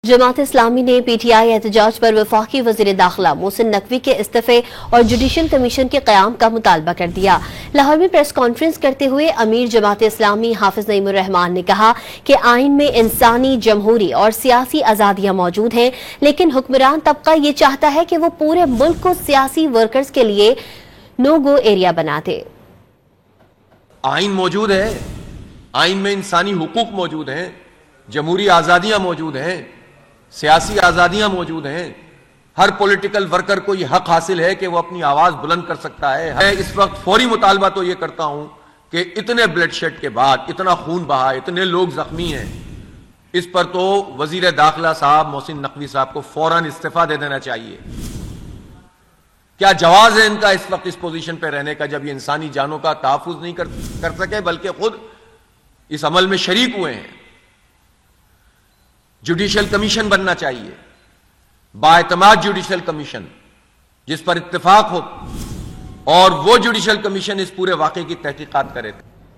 जमात इस्लामी ने पीटीआई एहतजाज पर वफाकी वज़ीर दाखिला मोहसिन नकवी के इस्तीफे और जुडिशल कमीशन के क़याम का मुतालबा कर दिया। लाहौर में प्रेस कॉन्फ्रेंस करते हुए अमीर जमात इस्लामी हाफिज नईमुर रहमान ने कहा कि आइन में इंसानी, जमहूरी और सियासी आज़ादियाँ मौजूद हैं, लेकिन हुक्मरान तबका ये चाहता है कि वो पूरे मुल्क को सियासी वर्कर्स के लिए नो गो एरिया बना दे। आइन मौजूद है, आइन में इंसानी हुकूक मौजूद हैं, जमहूरी आज़ादियाँ मौजूद हैं, सियासी आज़ादियाँ मौजूद हैं। हर पॉलिटिकल वर्कर को यह हक हासिल है कि वो अपनी आवाज़ बुलंद कर सकता है। मैं इस वक्त फौरी मुतालबा तो ये करता हूँ कि इतने ब्लडशेड के बाद, इतना खून बहा, इतने लोग जख्मी हैं, इस पर तो वज़ीर दाखिला साहब मोहसिन नकवी साहब को फौरन इस्तीफा दे देना चाहिए। क्या जवाज है इनका इस वक्त इस पोजीशन पे रहने का, जब ये इंसानी जानों का तहफ़्फ़ुज़ नहीं कर सके बल्कि खुद इस अमल में शरीक हुए हैं। जुडिशल कमीशन बनना चाहिए, बाएतमाद जुडिशल कमीशन जिस पर इत्तेफाक हो, और वो जुडिशल कमीशन इस पूरे वाक़े की तहकीकात करे।